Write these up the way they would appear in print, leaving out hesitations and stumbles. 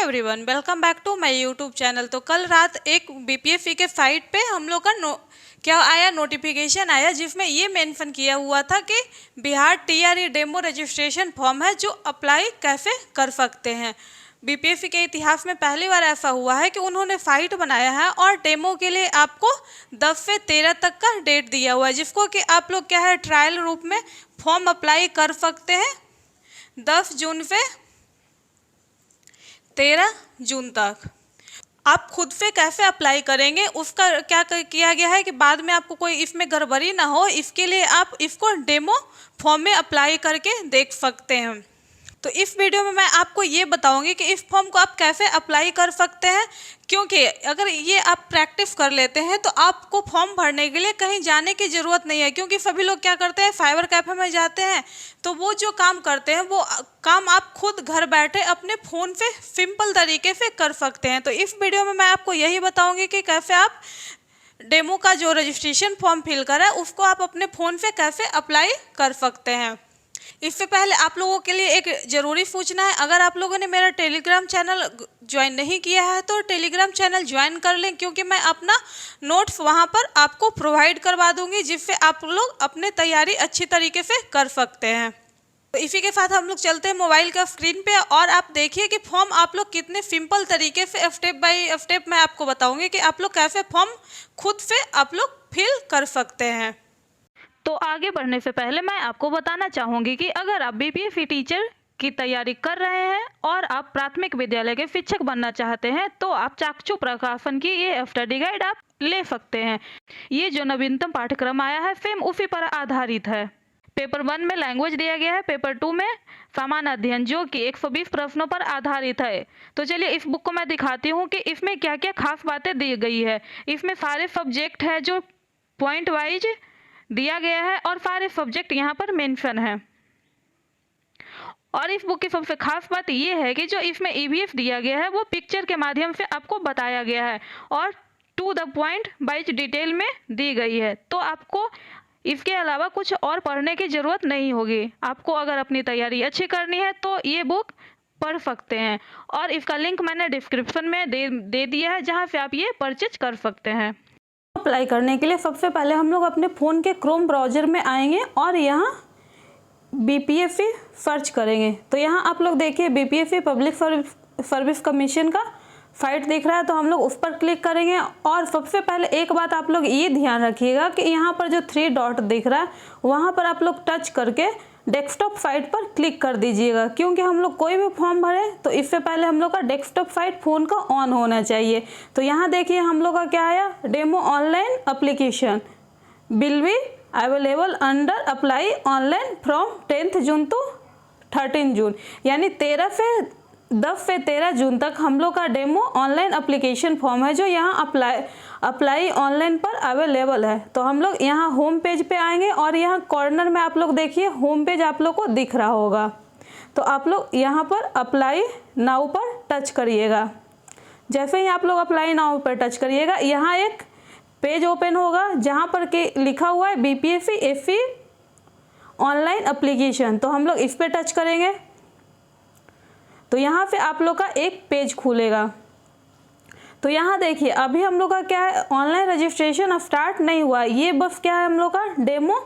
Everyone, welcome back to my YouTube channel. तो कल रात एक बीपीएफई के फाइट पे हम लोग का क्या आया, नोटिफिकेशन आया जिसमें ये मेंशन किया हुआ था कि Bihar TRE demo registration form है जो अप्लाई कैसे कर सकते हैं। बीपीएफई के इतिहास में पहली बार ऐसा हुआ है कि उन्होंने फाइट बनाया है और डेमो के लिए आपको 10 से 13 तक का डेट दिया हुआ है, जिसको कि आप लोग क्या है ट्रायल रूप में फॉर्म अप्लाई कर सकते हैं 10 जून से 13 जून तक। आप खुद से कैसे अप्लाई करेंगे उसका क्या किया गया है कि बाद में आपको कोई इसमें गड़बड़ी ना हो, इसके लिए आप इसको डेमो फॉर्म में अप्लाई करके देख सकते हैं। तो इस वीडियो में मैं आपको ये बताऊंगी कि इस फॉर्म को आप कैसे अप्लाई कर सकते हैं, क्योंकि अगर ये आप प्रैक्टिस कर लेते हैं तो आपको फॉर्म भरने के लिए कहीं जाने की ज़रूरत नहीं है। क्योंकि सभी लोग क्या करते हैं, साइबर कैफे में जाते हैं तो वो जो काम करते हैं वो काम आप खुद घर बैठे अपने फ़ोन से सिंपल तरीके से कर सकते हैं। तो इस वीडियो में मैं आपको यही बताऊँगी कि कैसे आप डेमो का जो रजिस्ट्रेशन फॉर्म फिल करा है उसको आप अपने फ़ोन से कैसे अप्लाई कर सकते हैं। इससे पहले आप लोगों के लिए एक ज़रूरी सूचना है, अगर आप लोगों ने मेरा टेलीग्राम चैनल ज्वाइन नहीं किया है तो टेलीग्राम चैनल ज्वाइन कर लें, क्योंकि मैं अपना नोट्स वहां पर आपको प्रोवाइड करवा दूंगी जिससे आप लोग अपने तैयारी अच्छी तरीके से कर सकते हैं। तो इसी के साथ हम लोग चलते हैं मोबाइल का स्क्रीन पे और आप देखिए कि फॉर्म आप लोग कितने सिंपल तरीके से स्टेप बाय स्टेप मैं आपको बताऊँगी कि आप लोग कैसे फॉर्म खुद से आप लोग फिल कर सकते हैं। तो आगे बढ़ने से पहले मैं आपको बताना चाहूँगी कि अगर आप बीपीएफई टीचर की तैयारी कर रहे हैं और आप प्राथमिक विद्यालय के शिक्षक बनना चाहते हैं तो आप चाकचू प्रकाशन की ये स्टडी गाइड आप ले सकते हैं। ये जो नवीनतम पाठ्यक्रम आया है सेम उसी पर आधारित है। पेपर 1 में लैंग्वेज दिया गया है, पेपर 2 में सामान्य अध्ययन जो कि 120 प्रश्नों पर आधारित है। तो चलिए इस बुक को मैं दिखाती हूँ कि इसमें क्या क्या खास बातें दी गई है। इसमें सारे सब्जेक्ट है जो पॉइंट वाइज दिया गया है और सारे सब्जेक्ट यहाँ पर मेंशन है। और इस बुक की सबसे खास बात यह है कि जो इसमें ईवीएस दिया गया है वो पिक्चर के माध्यम से आपको बताया गया है और to the point wise detail में दी गई है। तो आपको इसके अलावा कुछ और पढ़ने की ज़रूरत नहीं होगी। आपको अगर अपनी तैयारी अच्छी करनी है तो ये बुक पढ़ सकते हैं और इसका लिंक मैंने डिस्क्रिप्शन में दे दिया है जहाँ से आप ये परचेज कर सकते हैं। अप्लाई करने के लिए सबसे पहले हम लोग अपने फ़ोन के क्रोम ब्राउज़र में आएंगे और यहाँ बीपीएफई सर्च करेंगे। तो यहाँ आप लोग देखिए बीपीएफई पब्लिक सर्विस कमीशन का साइट दिख रहा है, तो हम लोग उस पर क्लिक करेंगे। और सबसे पहले एक बात आप लोग ये ध्यान रखिएगा कि यहाँ पर जो 3 डॉट दिख रहा है वहाँ पर आप लोग टच करके डेस्कटॉप साइट पर क्लिक कर दीजिएगा, क्योंकि हम लोग कोई भी फॉर्म भरें तो इससे पहले हम लोग का डेस्कटॉप साइट फ़ोन का ऑन होना चाहिए। तो यहाँ देखिए हम लोग का क्या आया, demo online application will be available under apply online from 10 June to 13 June, यानी 10 से 13 जून तक हम लोग का डेमो ऑनलाइन एप्लीकेशन फॉर्म है जो यहाँ अप्लाई ऑनलाइन पर अवेलेबल है। तो हम लोग यहाँ होम पेज पे आएंगे और यहाँ कॉर्नर में आप लोग देखिए होम पेज आप लोग को दिख रहा होगा। तो आप लोग यहाँ पर अप्लाई नाउ पर टच करिएगा। जैसे ही आप लोग अप्लाई नाउ पर टच करिएगा यहाँ एक पेज ओपन होगा जहाँ पर के लिखा हुआ है बीपीएफई ऑनलाइन एप्लीकेशन। तो हम लोग इस पर टच करेंगे तो यहाँ से आप लोग का एक पेज खुलेगा। तो यहाँ देखिए अभी हम लोग का क्या है, ऑनलाइन रजिस्ट्रेशन स्टार्ट नहीं हुआ, ये बस क्या है हम लोग का डेमो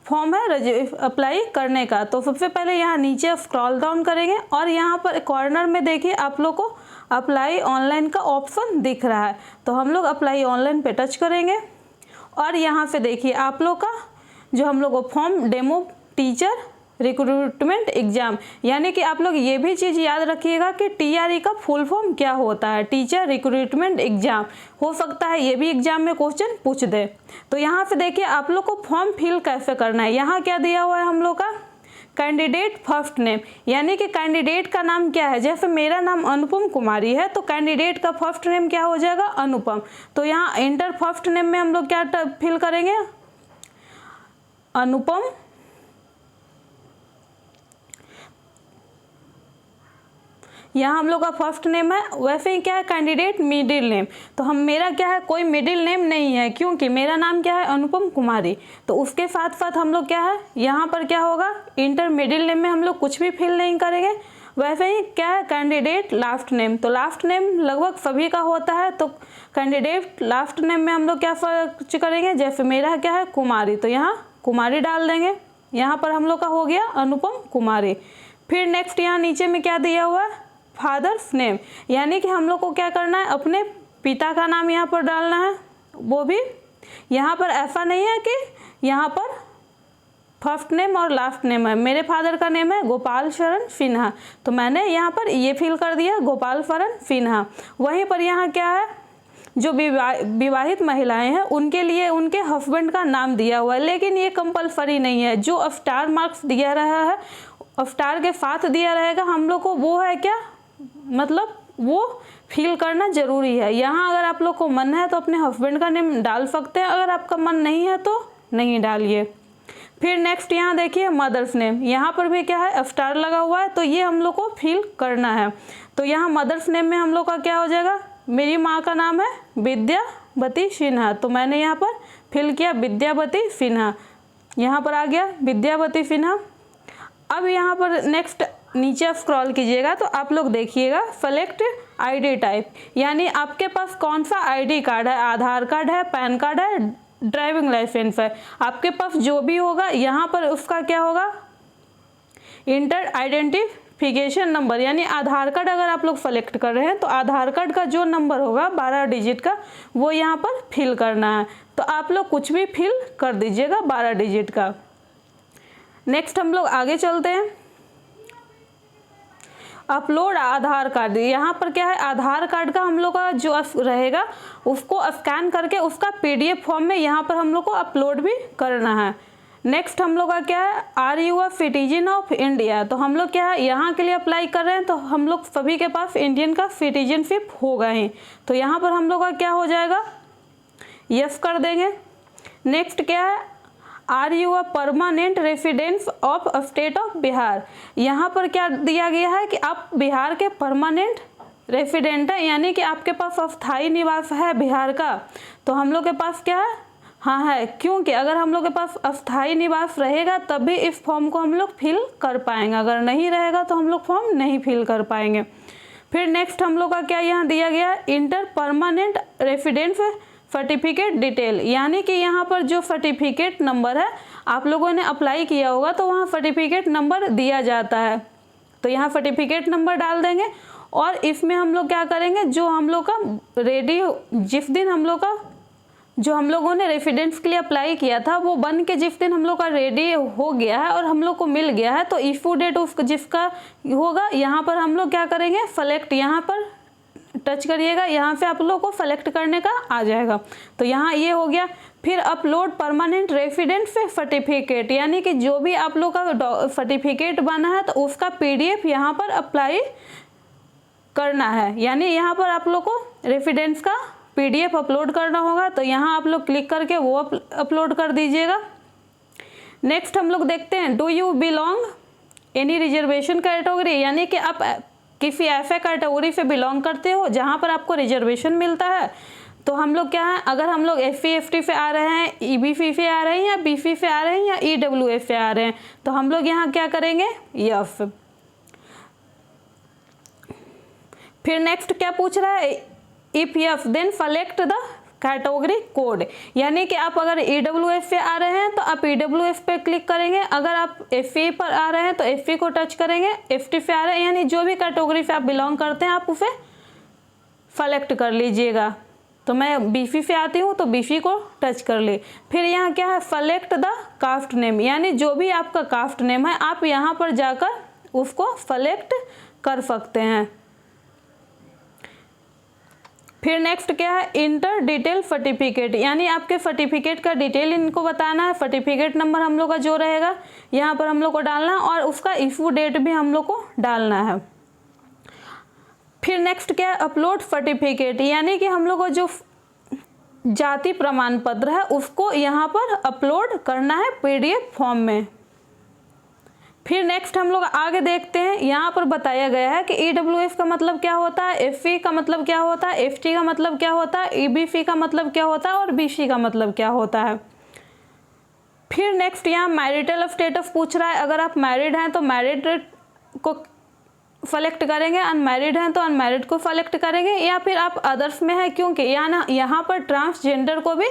फॉर्म है अप्लाई करने का। तो सबसे पहले यहाँ नीचे स्क्रॉल डाउन करेंगे और यहाँ पर कॉर्नर में देखिए आप लोग को अप्लाई ऑनलाइन का ऑप्शन दिख रहा है। तो हम लोग अप्लाई ऑनलाइन पे टच करेंगे और यहाँ से देखिए आप लोग का जो हम लोग को form demo teacher recruitment exam, यानी कि आप लोग ये भी चीज़ याद रखिएगा कि टीआरई का फुल फॉर्म क्या होता है, टीचर रिक्रूटमेंट एग्ज़ाम। हो सकता है ये भी एग्ज़ाम में क्वेश्चन पूछ दे। तो यहाँ से देखिए आप लोग को फॉर्म फिल कैसे करना है। यहाँ क्या दिया हुआ है हम लोग का, कैंडिडेट फर्स्ट नेम, यानी कि कैंडिडेट का नाम क्या है। जैसे मेरा नाम अनुपम कुमारी है तो कैंडिडेट का फर्स्ट नेम क्या हो जाएगा, अनुपम। तो यहाँ इंटर फर्स्ट नेम में हम लोग क्या फिल करेंगे, अनुपम। यहाँ हम लोग का फर्स्ट नेम है, वैसे ही क्या है कैंडिडेट मिडिल नेम। तो हम मेरा क्या है, कोई मिडिल नेम नहीं है क्योंकि मेरा नाम क्या है अनुपम कुमारी। तो उसके साथ साथ हम लोग क्या है यहाँ पर क्या होगा, इंटर मिडिल नेम में हम लोग कुछ भी फिल नहीं करेंगे वैसे ही क्या है कैंडिडेट लास्ट नेम, तो लास्ट नेम लगभग सभी का होता है, तो कैंडिडेट लास्ट नेम में हम लोग क्या सर्च करेंगे, जैसे मेरा क्या है कुमारी, तो यहाँ कुमारी डाल देंगे। यहाँ पर हम लोग का हो गया अनुपम कुमारी। फिर नेक्स्ट यहाँ नीचे में क्या दिया हुआ है, फादर्स नेम, यानी कि हम लोग को क्या करना है, अपने पिता का नाम यहाँ पर डालना है। वो भी यहाँ पर ऐसा नहीं है कि यहाँ पर फर्स्ट नेम और लास्ट नेम है। मेरे फादर का नेम है गोपाल शरण सिन्हा, तो मैंने यहाँ पर ये फिल कर दिया गोपाल शरण सिन्हा। वहीं पर यहाँ क्या है, जो विवाहित महिलाएं हैं उनके लिए उनके हस्बैंड का नाम दिया हुआ है, लेकिन ये कंपलसरी नहीं है। जो स्टार मार्क्स दिया रहा है, स्टार के साथ दिया रहेगा हम लोग को, वो है क्या, मतलब वो फिल करना ज़रूरी है। यहाँ अगर आप लोग को मन है तो अपने हस्बैंड का नेम डाल सकते हैं, अगर आपका मन नहीं है तो नहीं डालिए। फिर नेक्स्ट यहाँ देखिए मदर्स नेम, यहाँ पर भी क्या है स्टार लगा हुआ है, तो ये हम लोग को फिल करना है। तो यहाँ मदर्स नेम में हम लोग का क्या हो जाएगा, मेरी माँ का नाम है विद्यावती सिन्हा, तो मैंने यहाँ पर फिल किया विद्यावती सिन्हा, यहाँ पर आ गया विद्यावती सिन्हा। अब यहाँ पर नेक्स्ट नीचे स्क्रॉल कीजिएगा तो आप लोग देखिएगा सेलेक्ट आईडी टाइप, यानी आपके पास कौन सा आईडी कार्ड है, आधार कार्ड है, पैन कार्ड है, ड्राइविंग लाइसेंस है, आपके पास जो भी होगा यहाँ पर उसका क्या होगा, इंटर आइडेंटिफिकेशन नंबर, यानी आधार कार्ड अगर आप लोग सेलेक्ट कर रहे हैं तो आधार कार्ड का जो नंबर होगा 12 डिजिट का वो यहाँ पर फिल करना है। तो आप लोग कुछ भी फिल कर दीजिएगा 12 डिजिट का। नेक्स्ट हम लोग आगे चलते हैं, अपलोड आधार कार्ड। यहाँ पर क्या है, आधार कार्ड का हम लोग का जो रहेगा उसको स्कैन करके उसका PDF फॉर्म में यहाँ पर हम लोग को अपलोड भी करना है। नेक्स्ट हम लोग का क्या है, are you a citizen of India, तो हम लोग क्या है यहाँ के लिए अप्लाई कर रहे हैं, तो हम लोग सभी के पास इंडियन का सिटीजनशिप होगा ही, तो यहाँ पर हम लोग का क्या हो जाएगा, यस कर देंगे। नेक्स्ट क्या है, are you a permanent residence of state of Bihar, यहाँ पर क्या दिया गया है कि आप बिहार के परमानेंट रेसिडेंट हैं, यानी कि आपके पास अस्थायी निवास है बिहार का, तो हम लोग के पास क्या है, हाँ है, क्योंकि अगर हम लोग के पास अस्थायी निवास रहेगा तभी इस फॉर्म को हम लोग फिल कर पाएंगे, अगर नहीं रहेगा तो हम लोग फॉर्म नहीं फिल कर पाएंगे। फिर नेक्स्ट हम लोग का क्या यहाँ दिया गया, inter permanent residence certificate detail, यानी कि यहाँ पर जो सर्टिफिकेट नंबर है आप लोगों ने अप्लाई किया होगा तो वहाँ सर्टिफिकेट नंबर दिया जाता है, तो यहाँ सर्टिफिकेट नंबर डाल देंगे। और इसमें हम लोग क्या करेंगे, जो हम लोग का रेडी, जिस दिन हम लोग का जो हम लोगों ने रेसिडेंस के लिए अप्लाई किया था वो बन के जिस दिन हम लोग का रेडी हो गया है और हम लोग को मिल गया है, तो इशू डेट उसका जिसका होगा यहाँ पर हम लोग क्या करेंगे, सेलेक्ट, यहाँ पर टच करिएगा, यहाँ से आप लोग को सेलेक्ट करने का आ जाएगा, तो यहाँ ये हो गया। फिर अपलोड परमानेंट रेसिडेंस सर्टिफिकेट, यानी कि जो भी आप लोग का सर्टिफिकेट बना है तो उसका PDF यहाँ पर अप्लाई करना है, यानी यहाँ पर आप लोग को रेसिडेंस का PDF अपलोड करना होगा, तो यहाँ आप लोग क्लिक करके वो अपलोड कर दीजिएगा। नेक्स्ट हम लोग देखते हैं, do you belong any reservation category, यानी कि आप किसी ऐसे कैटेगरी से बिलोंग करते हो जहाँ पर आपको रिजर्वेशन मिलता है। तो हम लोग क्या है, अगर हम लोग SC ST से आ रहे हैं, EBC से आ रहे हैं, या BC से आ रहे हैं, या EWS से आ रहे हैं, तो हम लोग यहाँ क्या करेंगे, यस। फिर नेक्स्ट क्या पूछ रहा है, if yes then select the category code, यानी कि आप अगर EWS से आ रहे हैं तो आप EWS पे क्लिक करेंगे, अगर आप SC पर आ रहे हैं तो SC को टच करेंगे, ST से आ रहे हैं यानी जो भी कैटेगरी से आप बिलोंग करते हैं आप उसे सेलेक्ट कर लीजिएगा। तो मैं BC से आती हूँ तो BC को टच कर ली। फिर यहाँ क्या है, सेलेक्ट द कास्ट नेम, यानी जो भी आपका कास्ट नेम है आप यहाँ पर जाकर उसको सेलेक्ट कर सकते हैं। फिर नेक्स्ट क्या है, इंटर डिटेल सर्टिफिकेट, यानी आपके सर्टिफिकेट का डिटेल इनको बताना है, सर्टिफिकेट नंबर हम लोग का जो रहेगा यहाँ पर हम लोग को डालना है और उसका इशू डेट भी हम लोग को डालना है। फिर नेक्स्ट क्या है, अपलोड सर्टिफिकेट, यानी कि हम लोग को जो जाति प्रमाण पत्र है उसको यहाँ पर अपलोड करना है PDF फॉर्म में। फिर नेक्स्ट हम लोग आगे देखते हैं, यहाँ पर बताया गया है कि EWS का मतलब क्या होता है, SC का मतलब क्या होता है, ST का मतलब क्या होता है, EBC का मतलब क्या होता है और BC का मतलब क्या होता है। फिर नेक्स्ट यहाँ मैरिटल स्टेटस पूछ रहा है, अगर आप मैरिड हैं तो मैरिड को सेलेक्ट करेंगे, अनमैरिड हैं तो अनमैरिड को सेलेक्ट करेंगे, या फिर आप अदर्स में हैं, क्योंकि यहाँ पर ट्रांसजेंडर को भी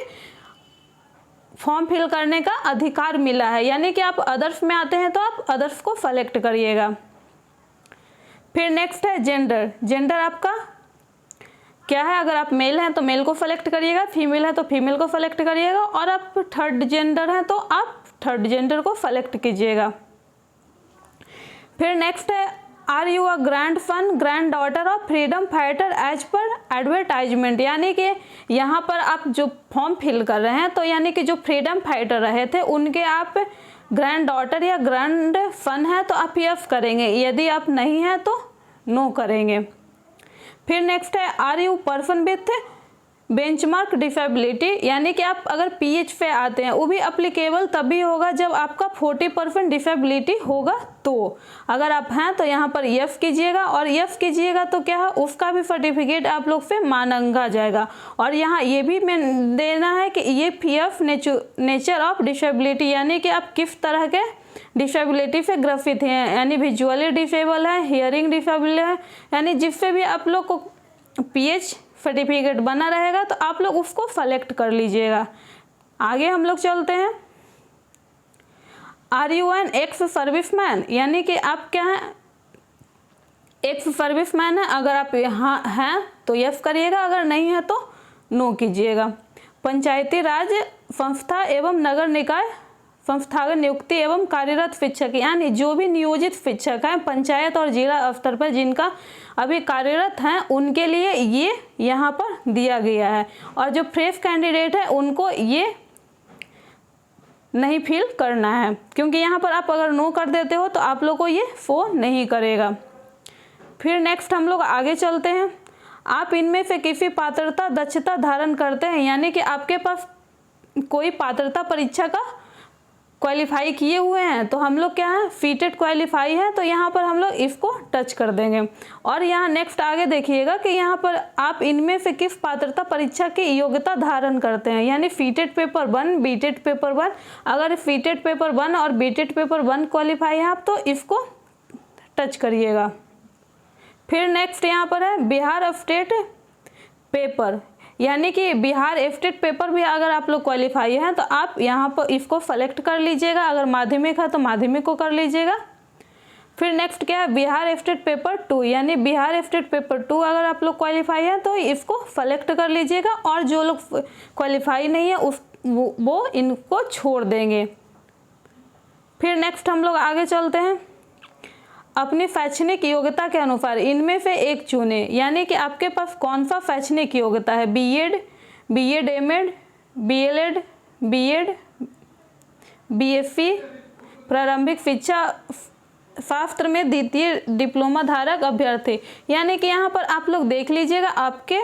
फॉर्म फिल करने का अधिकार मिला है, यानी कि आप अदर्स में आते हैं तो आप अदर्स को सेलेक्ट करिएगा। फिर नेक्स्ट है जेंडर। जेंडर आपका क्या है, अगर आप मेल हैं तो मेल को सेलेक्ट करिएगा, फीमेल है तो फीमेल को सेलेक्ट करिएगा, और आप थर्ड जेंडर हैं तो आप थर्ड जेंडर को सेलेक्ट कीजिएगा। फिर नेक्स्ट है are you a grandson granddaughter of freedom fighter as per advertisement, यानी कि यहाँ पर आप जो फॉर्म फिल कर रहे हैं तो यानी कि जो फ्रीडम फाइटर रहे थे उनके आप ग्रैंड डॉटर या ग्रैंड सन है तो आप यस करेंगे, यदि आप नहीं हैं तो नो करेंगे। फिर नेक्स्ट है are you person with benchmark disability, यानी कि आप अगर पीएच पे आते हैं वो भी अप्लीकेबल तभी होगा जब आपका 40% डिसेबिलिटी होगा, तो अगर आप हैं तो यहाँ पर यस कीजिएगा, और यस कीजिएगा तो क्या है उसका भी सर्टिफिकेट आप लोग से मांगा जाएगा। और यहाँ ये भी मैं देना है कि ये पीएफ नेचर ऑफ डिसेबिलिटी, यानी कि आप किस तरह के डिसेबिलिटी से ग्रसित हैं, यानी विजुअली डिसेबल है, हियरिंग डिसेबल है, यानी जिससे भी आप लोग को पीएच सर्टिफिकेट बना रहेगा तो आप लोग उसको सेलेक्ट कर लीजिएगा। आगे हम लोग चलते हैं। Are you an ex serviceman, यानी कि आप क्या हैं, एक्स सर्विसमैन है, अगर आप यहाँ हैं तो यस करिएगा, अगर नहीं है तो नो कीजिएगा। पंचायती राज संस्था एवं नगर निकाय संस्थागत नियुक्ति एवं कार्यरत शिक्षक, यानी जो भी नियोजित शिक्षक हैं पंचायत और जिला स्तर पर जिनका अभी कार्यरत हैं उनके लिए ये यहाँ पर दिया गया है, और जो फ्रेश कैंडिडेट है उनको ये नहीं फिल करना है, क्योंकि यहाँ पर आप अगर नो कर देते हो तो आप लोग को ये शो नहीं करेगा। फिर नेक्स्ट हम लोग आगे चलते हैं। आप इनमें से किसी पात्रता दक्षता धारण करते हैं, यानी कि आपके पास कोई पात्रता परीक्षा का क्वालिफाई किए हुए हैं, तो हम लोग क्या है सीटेट क्वालिफाई है, तो यहाँ पर हम लोग इसको टच कर देंगे। और यहाँ नेक्स्ट आगे देखिएगा कि यहाँ पर आप इनमें से किस पात्रता परीक्षा की योग्यता धारण करते हैं, यानी सीटेट पेपर 1 बीटेट पेपर 1, अगर सीटेट पेपर 1 और बीटेट पेपर 1 क्वालिफाई है आप तो इसको टच करिएगा। फिर नेक्स्ट यहाँ पर है बिहार स्टेट पेपर, यानी कि बिहार स्टेट पेपर भी अगर आप लोग क्वालिफाई हैं तो आप यहाँ पर इसको सेलेक्ट कर लीजिएगा, अगर माध्यमिक है तो माध्यमिक को कर लीजिएगा। फिर नेक्स्ट क्या है बिहार स्टेट पेपर 2, यानी बिहार स्टेट पेपर 2 अगर आप लोग क्वालिफाई हैं तो इसको सेलेक्ट कर लीजिएगा, और जो लोग क्वालिफाई नहीं है वो इनको छोड़ देंगे। फिर नेक्स्ट हम लोग आगे चलते हैं। अपनी शैक्षणिक योग्यता के अनुसार इनमें से एक चुने, यानी कि आपके पास कौन सा शैक्षणिक योग्यता है, BEd MEd, BElEd, BEd, BSc, प्रारंभिक शिक्षा शास्त्र में द्वितीय डिप्लोमा धारक अभ्यर्थी, यानी कि यहाँ पर आप लोग देख लीजिएगा आपके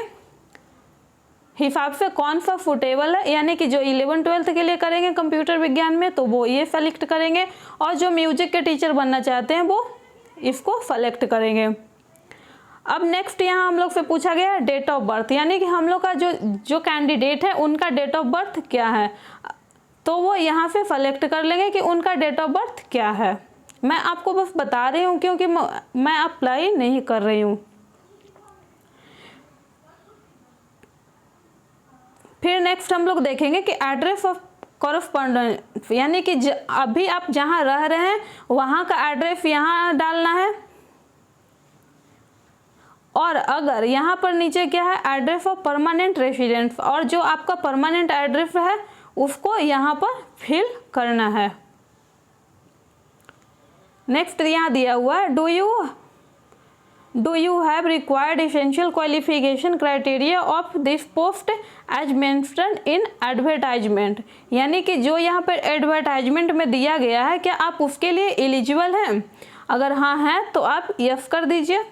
हिसाब से कौन सा सुटेबल है, यानी कि जो 11-12 के लिए करेंगे कंप्यूटर विज्ञान में तो वो ये सेलेक्ट करेंगे, और जो म्यूजिक के टीचर बनना चाहते हैं वो इसको सेलेक्ट करेंगे। अब नेक्स्ट यहाँ हम लोग से पूछा गया है डेट ऑफ बर्थ, यानी कि हम लोग का जो कैंडिडेट है उनका डेट ऑफ बर्थ क्या है, तो वो यहाँ से सेलेक्ट कर लेंगे कि उनका डेट ऑफ बर्थ क्या है। मैं आपको बस बता रही हूँ क्योंकि मैं अप्लाई नहीं कर रही हूँ। फिर नेक्स्ट हम लोग देखेंगे कि एड्रेस ऑफ कॉरस्पॉन्डेंट, यानी कि अभी आप जहाँ रह रहे हैं वहाँ का एड्रेस यहाँ डालना है, और अगर यहाँ पर नीचे क्या है एड्रेस ऑफ परमानेंट रेसिडेंट, और जो आपका परमानेंट एड्रेस है उसको यहाँ पर फिल करना है। नेक्स्ट यहाँ दिया हुआ है do you have required essential qualification criteria of this post as mentioned in advertisement, यानी कि जो यहाँ पर एडवर्टाइजमेंट में दिया गया है क्या आप उसके लिए एलिजिबल हैं, अगर हाँ हैं तो आप यस कर दीजिए।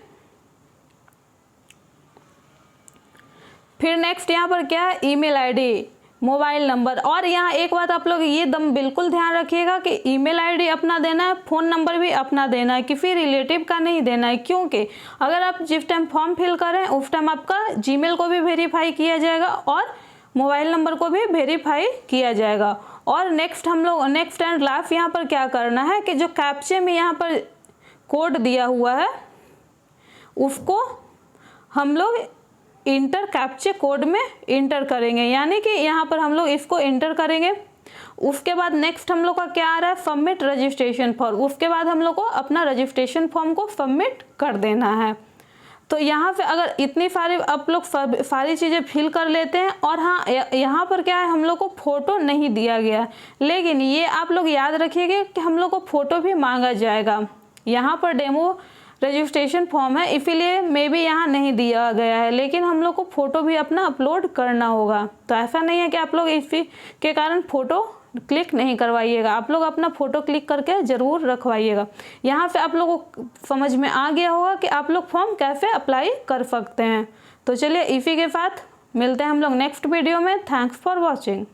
फिर नेक्स्ट यहाँ पर क्या है ईमेल आईडी, मोबाइल नंबर, और यहाँ एक बात आप लोग ये बिल्कुल ध्यान रखिएगा कि ईमेल आईडी अपना देना है, फ़ोन नंबर भी अपना देना है, किसी रिलेटिव का नहीं देना है, क्योंकि अगर आप जिस टाइम फॉर्म फिल करें उस टाइम आपका जीमेल को भी वेरीफाई किया जाएगा और मोबाइल नंबर को भी वेरीफाई किया जाएगा। और नेक्स्ट हम लोग नेक्स्ट एंड लास्ट यहाँ पर क्या करना है कि जो कैप्चे में यहाँ पर कोड दिया हुआ है उसको हम लोग इंटर कैप्चे कोड में इंटर करेंगे, यानी कि यहाँ पर हम लोग इसको इंटर करेंगे। उसके बाद नेक्स्ट हम लोग का क्या आ रहा है, सबमिट रजिस्ट्रेशन फॉर्म। उसके बाद हम लोग को अपना रजिस्ट्रेशन फॉर्म को सबमिट कर देना है। तो यहाँ पे अगर इतनी सारी आप लोग सारी चीज़ें फिल कर लेते हैं, और हाँ यहाँ पर क्या है, हम लोग को फ़ोटो नहीं दिया गया है, लेकिन ये आप लोग याद रखिएगा कि हम लोग को फ़ोटो भी मांगा जाएगा। यहाँ पर डेमो रजिस्ट्रेशन फॉर्म है, इसीलिए मे बी यहाँ नहीं दिया गया है, लेकिन हम लोग को फ़ोटो भी अपना अपलोड करना होगा। तो ऐसा नहीं है कि आप लोग इसी के कारण फ़ोटो क्लिक नहीं करवाइएगा, आप लोग अपना फ़ोटो क्लिक करके ज़रूर रखवाइएगा। यहाँ से आप लोगों को समझ में आ गया होगा कि आप लोग फॉर्म कैसे अप्लाई कर सकते हैं। तो चलिए इसी के साथ मिलते हैं हम लोग नेक्स्ट वीडियो में। Thanks for watching.